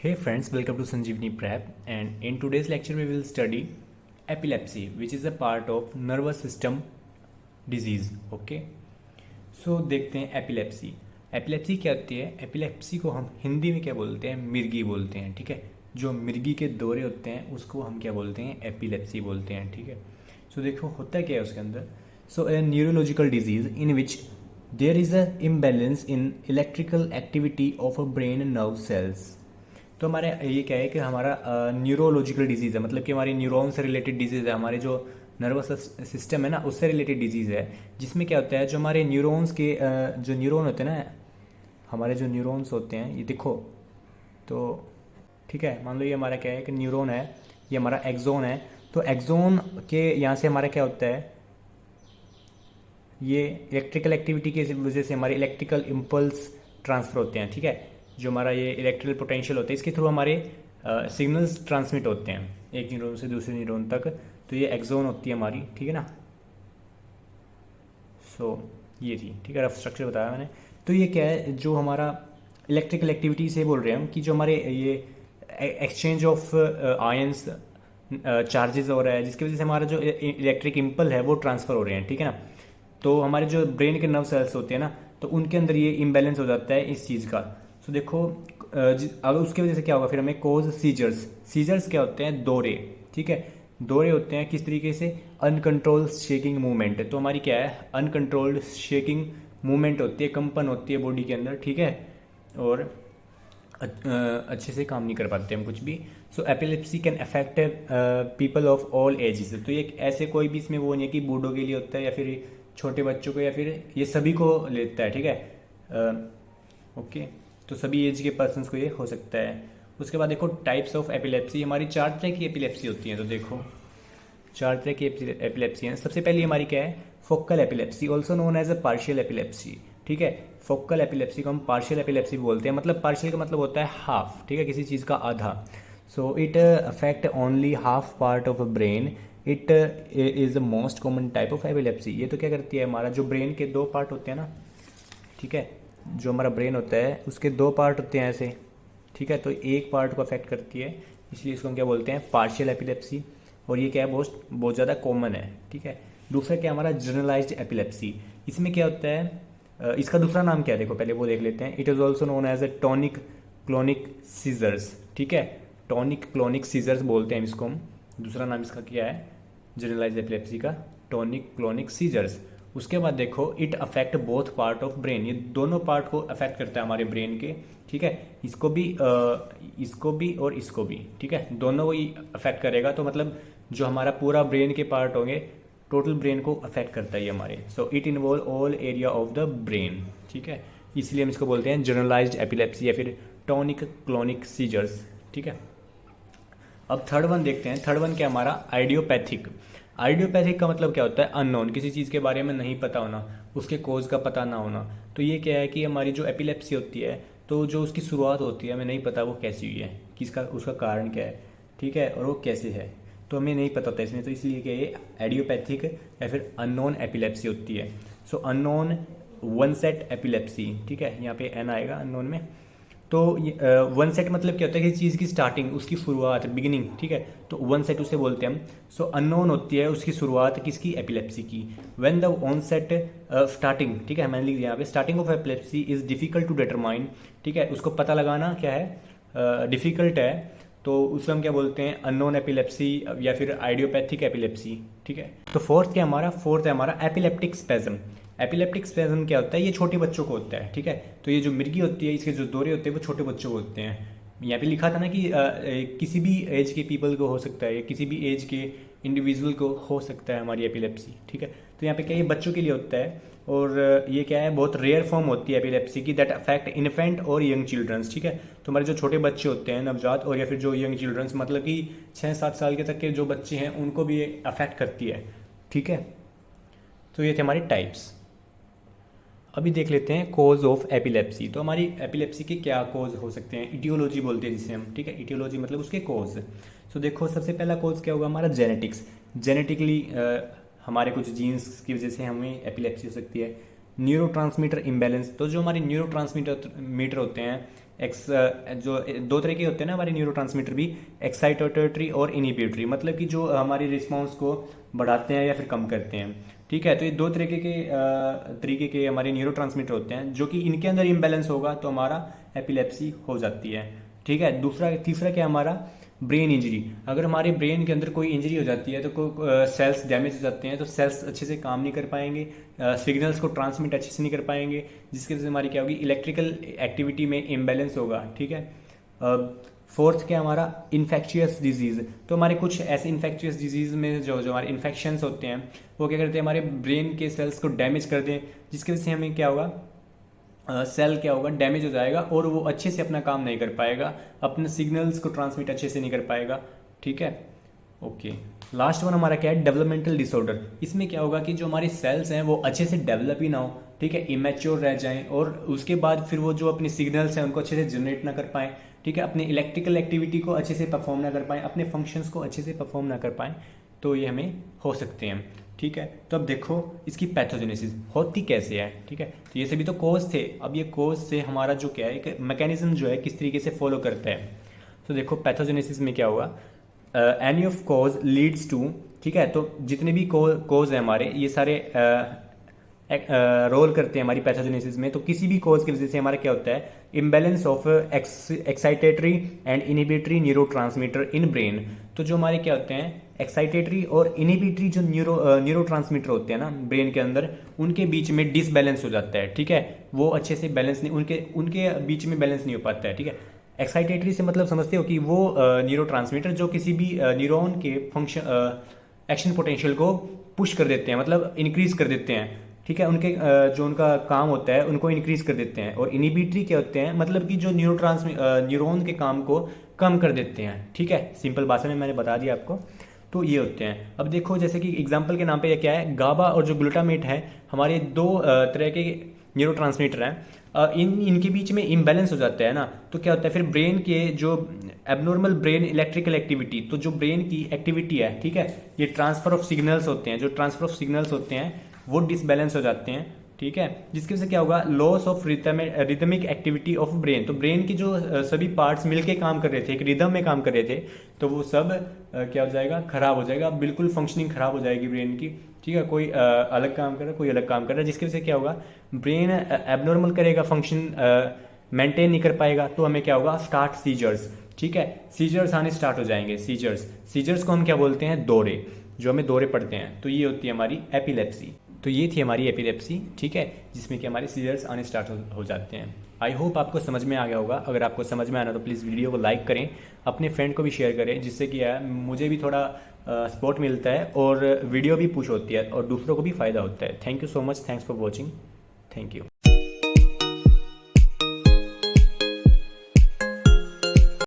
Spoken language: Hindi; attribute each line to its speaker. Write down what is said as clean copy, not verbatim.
Speaker 1: Hey friends, welcome to Sanjeevani Prep, and in today's lecture we will study epilepsy, which is a part of nervous system disease. Okay, so देखते हैं epilepsy. epilepsy क्या होती है? epilepsy को हम हिंदी में क्या बोलते हैं? मिर्गी बोलते हैं. ठीक है, जो मिर्गी के दौरे होते हैं उसको हम क्या बोलते हैं? epilepsy बोलते हैं. ठीक है, so देखो होता क्या है उसके अंदर. So a neurological disease in which there is a imbalance in electrical activity of a brain nerve cells. तो हमारे ये क्या है कि हमारा न्यूरोलॉजिकल डिजीज़ है, मतलब कि हमारी न्यूरॉन से रिलेटेड डिजीज़ है, हमारे जो नर्वस सिस्टम है ना उससे रिलेटेड डिजीज़ है, जिसमें क्या होता है जो हमारे न्यूरॉन्स के जो न्यूरॉन होते हैं ना, हमारे जो न्यूरॉन्स होते हैं ये देखो. तो ठीक है, मान लो ये हमारा क्या है कि न्यूरॉन है, ये हमारा एक्सोन है. तो एक्सोन के यहाँ से हमारा क्या होता है, ये इलेक्ट्रिकल एक्टिविटी की वजह से हमारे इलेक्ट्रिकल इम्पल्स ट्रांसफ़र होते हैं. ठीक है, जो हमारा ये इलेक्ट्रिकल पोटेंशियल होता है इसके थ्रू हमारे सिग्नल्स ट्रांसमिट होते हैं एक न्यूरॉन से दूसरे न्यूरॉन तक. तो ये एक्सोन होती है हमारी. ठीक है ना, सो ये थी. ठीक है, रफ स्ट्रक्चर बताया मैंने. तो ये क्या है, जो हमारा इलेक्ट्रिकल एक्टिविटी से बोल रहे हैं हम कि जो हमारे ये एक्सचेंज ऑफ आयंस चार्जेस हो रहा है, जिसकी वजह से हमारा जो इलेक्ट्रिक इम्पल है वो ट्रांसफ़र हो रहे हैं. ठीक है ना, तो हमारे जो ब्रेन के नर्व सेल्स होते हैं ना, तो उनके अंदर ये इम्बैलेंस हो जाता है इस चीज़ का. तो देखो अगर उसकी वजह से क्या होगा, फिर हमें कोज सीजर्स क्या होते हैं? दौरे. ठीक है, दौरे होते हैं किस तरीके से? Uncontrolled shaking movement. तो हमारी क्या है, अनकंट्रोल्ड शेकिंग मूवमेंट होती है, कंपन होती है बॉडी के अंदर. ठीक है, और अच्छे से काम नहीं कर पाते हम कुछ भी. So epilepsy can affect people of all ages. तो ये ऐसे कोई भी इसमें वो नहीं है कि बूढ़ों के लिए होता है या फिर छोटे बच्चों को, या फिर ये सभी को लेता है. ठीक है, ओके, तो सभी एज के पर्सन्स को ये हो सकता है. उसके बाद देखो टाइप्स ऑफ एपिलेप्सी. हमारी 4 तरह की एपिलेप्सी होती है. तो देखो 4 तरह की एपिलेप्सी हैं. सबसे पहली हमारी क्या है? Focal epilepsy, also known as a partial epilepsy. ठीक है, फोकल एपिलेप्सी को हम पार्शियल एपिलेप्सी बोलते हैं. मतलब पार्शियल का मतलब होता है हाफ. ठीक है, किसी चीज़ का आधा. So it affect only half part of a brain. It is the most common type of epilepsy. ये तो क्या करती है, हमारा जो ब्रेन के 2 पार्ट होते हैं ना, ठीक है, जो हमारा ब्रेन होता है उसके 2 पार्ट होते हैं ऐसे. ठीक है, तो एक पार्ट को अफेक्ट करती है, इसलिए इसको हम क्या बोलते हैं? Partial epilepsy. और ये क्या है, बहुत ज़्यादा कॉमन है. ठीक है, दूसरा क्या हमारा? Generalised epilepsy. इसमें क्या होता है, इसका दूसरा नाम क्या है देखो, पहले वो देख लेते हैं. It is also known as a tonic clonic seizures. ठीक है, टॉनिक क्लोनिक सीजर्स बोलते हैं इसको हम. दूसरा नाम इसका क्या है जनरलाइज्ड एपिलेप्सी का? Tonic clonic seizures. उसके बाद देखो it affect both part of brain. ये दोनों पार्ट को अफेक्ट करता है हमारे ब्रेन के. ठीक है, इसको भी और इसको भी. ठीक है, दोनों को ही अफेक्ट करेगा. तो मतलब जो हमारा पूरा ब्रेन के पार्ट होंगे, टोटल ब्रेन को अफेक्ट करता है ये हमारे. So it involve all area of the brain. ठीक है, इसलिए हम इसको बोलते हैं जनरलाइज्ड एपिलेप्सी या फिर टॉनिक क्लोनिक सीजर्स. ठीक है, अब थर्ड वन देखते हैं. थर्ड वन क्या हमारा? आइडियोपैथिक. आइडियोपैथिक का मतलब क्या होता है? अननोन, किसी चीज़ के बारे में नहीं पता होना, उसके कोज का पता ना होना. तो ये क्या है कि हमारी जो एपिलेप्सी होती है, तो जो उसकी शुरुआत होती है हमें नहीं पता वो कैसी हुई है, किसका उसका कारण क्या है. ठीक है, और वो कैसे है तो हमें नहीं पता होता इसमें. तो इसलिए क्या ये आइडियोपैथिक या फिर अननोन एपिलेप्सी होती है. सो अननोन वन सेट एपिलेप्सी. ठीक है, यहाँ पे एन आएगा अननोन में. तो वन सेट मतलब क्या होता है? किसी चीज़ की स्टार्टिंग, उसकी शुरुआत, बिगिनिंग. ठीक है, तो वन सेट उसे बोलते हैं हम. सो अननोन होती है उसकी शुरुआत किसकी? एपिलेप्सी की. When the onset starting. ठीक है, मैंने लिख दिया यहाँ पे, starting of epilepsy is difficult to determine. ठीक है, उसको पता लगाना क्या है, डिफिकल्ट है. तो उसको हम क्या बोलते हैं? अननोन एपिलेप्सी या फिर आइडियोपैथिक एपिलेप्सी. ठीक है, तो फोर्थ है हमारा एपिलेप्टिक स्पेज्म. एपिलेप्टिक स्पेज्म क्या होता है? ये छोटे बच्चों को होता है. ठीक है, तो ये जो मिर्गी होती है, इसके जो दौरे होते हैं वो छोटे बच्चों को होते हैं. यहाँ पे लिखा था ना कि किसी भी एज के पीपल को हो सकता है, किसी भी एज के इंडिविजुअल को हो सकता है हमारी एपिलेप्सी. ठीक है, तो यहाँ पे क्या, ये बच्चों के लिए होता है. और ये क्या है, बहुत रेयर फॉर्म होती है एपिलेप्सी की, दैट अफेक्ट इन्फेंट और यंग चिल्ड्रंस. ठीक है, तो हमारे जो छोटे बच्चे होते हैं, नवजात, और या फिर जो यंग चिल्ड्रंस मतलब कि 6-7 साल के तक के जो बच्चे हैं उनको भी ये अफेक्ट करती है. ठीक है, तो ये थे हमारे टाइप्स. अभी देख लेते हैं कोज ऑफ एपिलेप्सी. तो हमारी एपिलेप्सी के क्या कोज हो सकते हैं? इटियोलॉजी बोलते हैं जिसे हम. ठीक है, इटियोलॉजी मतलब उसके कोज. सो देखो सबसे पहला कोज क्या होगा हमारा? जेनेटिक्स. जेनेटिकली हमारे कुछ जीन्स की वजह से हमें एपिलेप्सी हो सकती है. Neurotransmitter imbalance. तो जो हमारे न्यूरोट्रांसमीटर होते हैं जो दो तरह के होते हैं ना हमारे न्यूरोट्रांसमीटर भी, एक्साइटेटरी और इनिबिटरी, मतलब कि जो हमारी रिस्पॉन्स को बढ़ाते हैं या फिर कम करते हैं। ठीक है, तो ये दो तरीके के हमारे न्यूरोट्रांसमीटर होते हैं, जो कि इनके अंदर इम्बैलेंस होगा तो हमारा एपिलेप्सी हो जाती है। ठीक है, तीसरा क्या हमारा ब्रेन इंजरी। अगर हमारे ब्रेन के अंदर कोई इंजरी हो जाती है तो कोई सेल्स डैमेज हो जाते हैं, तो सेल्स अच्छे से काम नहीं कर पाएंगे, सिग्नल्स को ट्रांसमिट अच्छे से नहीं कर पाएंगे, जिसकी वजह से हमारी क्या होगी, इलेक्ट्रिकल एक्टिविटी में इम्बैलेंस होगा। ठीक है, फोर्थ क्या हमारा इन्फेक्शियस डिजीज। तो हमारे कुछ ऐसे इन्फेक्शियस डिजीज में जो हमारे इन्फेक्शंस होते हैं वो क्या करते हैं, हमारे ब्रेन के सेल्स को डैमेज कर दें, जिसकी वजह से हमें क्या होगा, सेल क्या होगा, डैमेज हो जाएगा और वो अच्छे से अपना काम नहीं कर पाएगा, अपने सिग्नल्स को ट्रांसमिट अच्छे से नहीं कर पाएगा। ठीक है, ओके। लास्ट वन हमारा क्या है, डेवलपमेंटल डिसऑर्डर। इसमें क्या होगा कि जो हमारी सेल्स हैं वो अच्छे से डेवलप ही ना हो, ठीक है, इमेच्योर रह जाएं, और उसके बाद फिर वो जो अपनी सिग्नल्स हैं उनको अच्छे से जनरेट ना कर पाएं। ठीक है, अपनी इलेक्ट्रिकल एक्टिविटी को अच्छे से परफॉर्म ना कर पाएं, अपने फंक्शंस को अच्छे से परफॉर्म ना कर पाएं, तो ये हमें हो सकते हैं। ठीक है, तो अब देखो इसकी पैथोजेनेसिस होती कैसे है। ठीक है, तो ये सभी तो कोज थे, अब ये कोज से हमारा जो क्या है, एक मैकेनिज्म जो है किस तरीके से फॉलो करता है। तो देखो पैथोजेनेसिस में क्या हुआ, any of cause leads to, ठीक है, तो जितने भी कोज है हमारे, ये सारे रोल करते हैं हमारी पैथोजेनेसिस में। तो किसी भी कोज की वजह से हमारा क्या होता है, imbalance of excitatory and inhibitory neurotransmitter in brain. तो जो हमारे क्या होते हैं, एक्साइटेटरी और इनिबिटरी जो न्यूरोट्रांसमीटर होते हैं ना ब्रेन के अंदर, उनके बीच में डिसबैलेंस हो जाता है। ठीक है, वो अच्छे से बैलेंस नहीं, उनके बीच में बैलेंस नहीं हो पाता है। ठीक है, एक्साइटेटरी से मतलब समझते हो कि वो न्यूरोट्रांसमीटर जो किसी भी न्यूरॉन के फंक्शन एक्शन पोटेंशियल को पुश कर देते हैं, मतलब इंक्रीज कर देते हैं। ठीक है, उनके जो उनका काम होता है उनको इंक्रीज कर देते हैं। और इनिबिटरी क्या होते हैं, मतलब कि जो न्यूरॉन के काम को कम कर देते हैं। ठीक है, सिंपल भाषा में मैंने बता दिया आपको। तो ये होते हैं। अब देखो जैसे कि एग्जांपल के नाम पे ये क्या है, गाबा और जो ग्लूटामेट है, हमारे दो तरह के न्यूरोट्रांसमीटर हैं, इनके बीच में इम्बैलेंस हो जाता है ना, तो क्या होता है फिर ब्रेन के जो एबनॉर्मल ब्रेन इलेक्ट्रिकल एक्टिविटी, तो जो ब्रेन की एक्टिविटी है, ठीक है, ये ट्रांसफर ऑफ सिग्नल्स होते हैं, जो ट्रांसफर ऑफ सिग्नल्स होते हैं वो डिसबैलेंस हो जाते हैं। ठीक है, जिसकी वजह से क्या होगा, loss of rhythmic activity of brain. तो ब्रेन की जो सभी पार्ट्स मिलके काम कर रहे थे, एक रिदम में काम कर रहे थे, तो वो सब क्या हो जाएगा, खराब हो जाएगा, बिल्कुल फंक्शनिंग खराब हो जाएगी ब्रेन की। ठीक है, कोई अलग काम कर रहा है, कोई अलग काम कर रहा है, जिसकी वजह से क्या होगा, ब्रेन एबनॉर्मल करेगा, फंक्शन मेंटेन नहीं कर पाएगा, तो हमें क्या होगा, स्टार्ट सीजर्स। ठीक है, सीजर्स आने स्टार्ट हो जाएंगे। सीजर्स को हम क्या बोलते हैं, दौरे, जो हमें दौरे पड़ते हैं। तो ये होती है हमारी एपिलेप्सी। तो ये थी हमारी एपिलेप्सी। ठीक है, जिसमें कि हमारे सीजर्स आने स्टार्ट हो जाते हैं। आई होप आपको समझ में आ गया होगा। अगर आपको समझ में आना तो प्लीज़ वीडियो को लाइक करें, अपने फ्रेंड को भी शेयर करें, जिससे कि मुझे भी थोड़ा सपोर्ट मिलता है और वीडियो भी पुश होती है और दूसरों को भी फ़ायदा होता है। Thank you so much, thanks for watching, thank you.